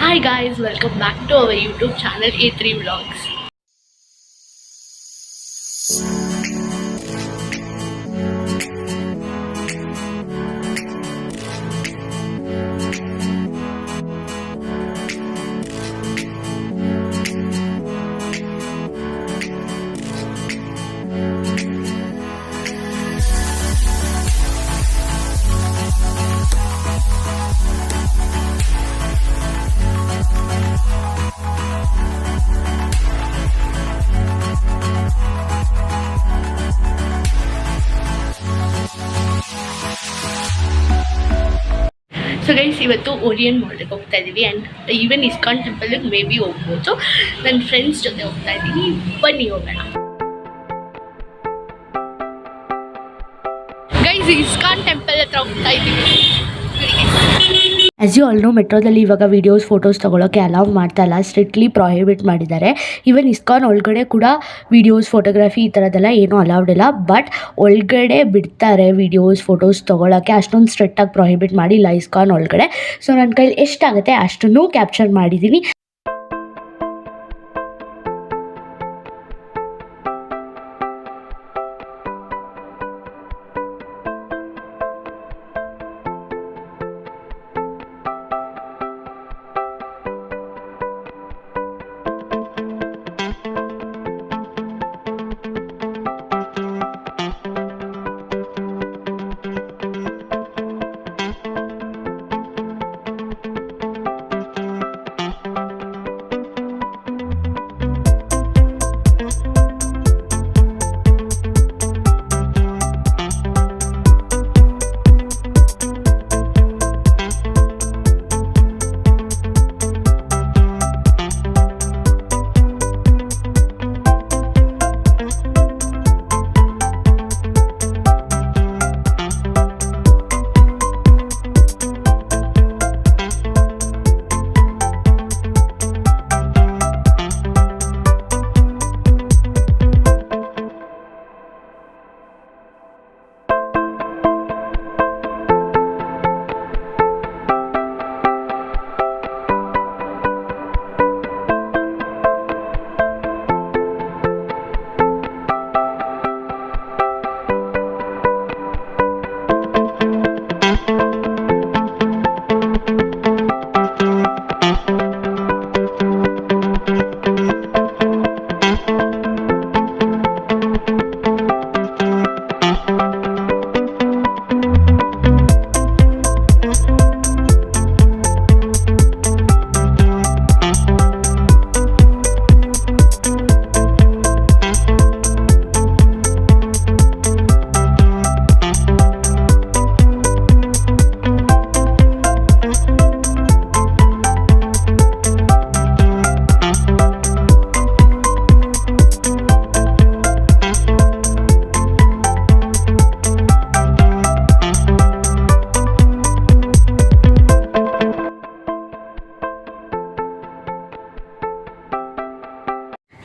Hi guys, welcome back to our YouTube channel A3 Vlogs. So guys ಇವತ್ತು Orion ಮಾಲ್ಗೆ ಹೋಗ್ತಾ ಇದ್ದೀವಿ and even ISKCON ಟೆಂಪಲ್ಗೆ may be ಹೋಗ್ಬೋದು. ನನ್ನ ಫ್ರೆಂಡ್ಸ್ ಜೊತೆ ಹೋಗ್ತಾ ಇದ್ದೀವಿ, ಬನ್ನಿ ಹೋಗೋಣ. ಗೈಸ್ ಇಸ್ಕಾನ್ ಟೆಂಪಲ್ ಹತ್ರ ಹೋಗ್ತಾ ಇದ್ದೀವಿ. ಆ್ಯಸ್ ಯು ಆಲ್ ನೋ, ಮೆಟ್ರೋದಲ್ಲಿ ಇವಾಗ ವೀಡಿಯೋಸ್ ಫೋಟೋಸ್ ತೊಗೊಳೋಕ್ಕೆ ಅಲೌ ಮಾಡ್ತಾ ಇಲ್ಲ, ಸ್ಟ್ರಿಕ್ಟ್ಲಿ ಪ್ರೊಹಿಬಿಟ್ ಮಾಡಿದ್ದಾರೆ. ಈವನ್ ಇಸ್ಕಾನ್ ಒಳಗಡೆ ಕೂಡ ವೀಡಿಯೋಸ್ ಫೋಟೋಗ್ರಫಿ ಈ ಥರದ್ದೆಲ್ಲ ಏನೂ ಅಲೌಡ್ ಇಲ್ಲ. ಬಟ್ ಒಳಗಡೆ ಬಿಡ್ತಾರೆ ವೀಡಿಯೋಸ್ ಫೋಟೋಸ್ ತೊಗೊಳೋಕ್ಕೆ, ಅಷ್ಟೊಂದು ಸ್ಟ್ರಿಕ್ಟಾಗಿ ಪ್ರೊಹಿಬಿಟ್ ಮಾಡಿಲ್ಲ ಇಸ್ಕಾನ್ ಒಳಗಡೆ. ಸೊ ನನ್ನ ಕೈಲಿ ಎಷ್ಟಾಗುತ್ತೆ ಅಷ್ಟನ್ನು ಕ್ಯಾಪ್ಚರ್ ಮಾಡಿದ್ದೀನಿ.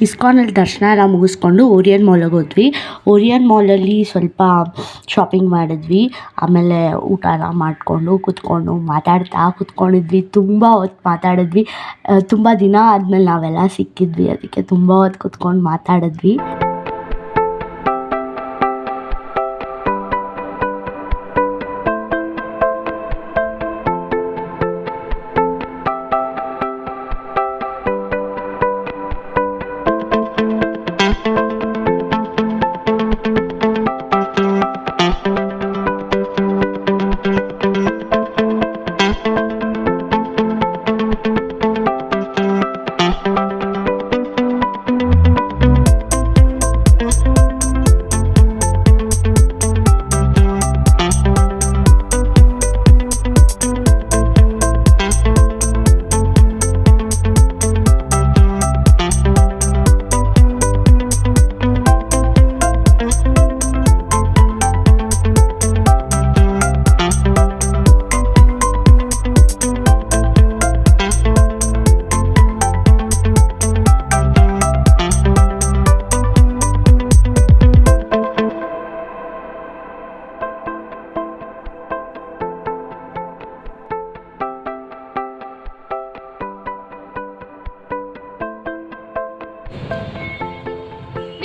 ಇಸ್ಕಾನಲ್ಲಿ ದರ್ಶನ ಎಲ್ಲ ಮುಗಿಸ್ಕೊಂಡು ಓರಿಯನ್ ಮಾಲ್ಗೆ ಹೋದ್ವಿ. ಓರಿಯನ್ ಮಾಲಲ್ಲಿ ಸ್ವಲ್ಪ ಶಾಪಿಂಗ್ ಮಾಡಿದ್ವಿ, ಆಮೇಲೆ ಊಟ ಎಲ್ಲ ಮಾಡಿಕೊಂಡು ಕೂತ್ಕೊಂಡು ಮಾತಾಡ್ತಾ ಕೂತ್ಕೊಂಡಿದ್ವಿ. ತುಂಬ ಹೊತ್ತು ಮಾತಾಡಿದ್ವಿ, ತುಂಬ ದಿನ ಆದಮೇಲೆ ನಾವೆಲ್ಲ ಸಿಕ್ಕಿದ್ವಿ, ಅದಕ್ಕೆ ತುಂಬ ಹೊತ್ತು ಕೂತ್ಕೊಂಡು ಮಾತಾಡಿದ್ವಿ.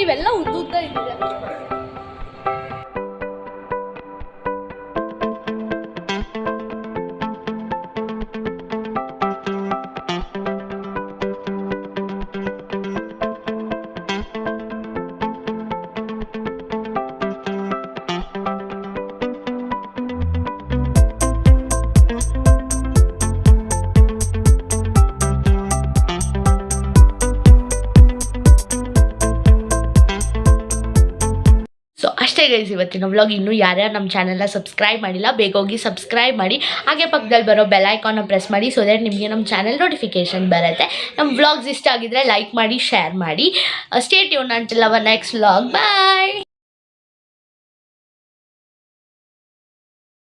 ನೀವೆಲ್ಲ ಉದ್ದ ಇದ್ದೀರಾ. ಸೊ ಅಷ್ಟೇ ಗೈಸ್ ಇವತ್ತಿನ ವ್ಲಾಗ್. ಇನ್ನೂ ಯಾರ್ಯಾರು ನಮ್ಮ ಚಾನಲ್ನ ಸಬ್ಸ್ಕ್ರೈಬ್ ಮಾಡಿಲ್ಲ ಬೇಗ ಹೋಗಿ ಸಬ್ಸ್ಕ್ರೈಬ್ ಮಾಡಿ, ಹಾಗೆ ಪಕ್ಕದಲ್ಲಿ ಬರೋ ಬೆಲ್ ಐಕಾನ್ನ ಪ್ರೆಸ್ ಮಾಡಿ, ಸೊ ದಟ್ ನಿಮಗೆ ನಮ್ಮ ಚಾನಲ್ ನೋಟಿಫಿಕೇಶನ್ ಬರುತ್ತೆ. ನಮ್ಮ ವ್ಲಾಗ್ಸ್ ಇಷ್ಟ ಆಗಿದ್ರೆ ಲೈಕ್ ಮಾಡಿ, ಶೇರ್ ಮಾಡಿ. Stay tune until our next vlog. Bye.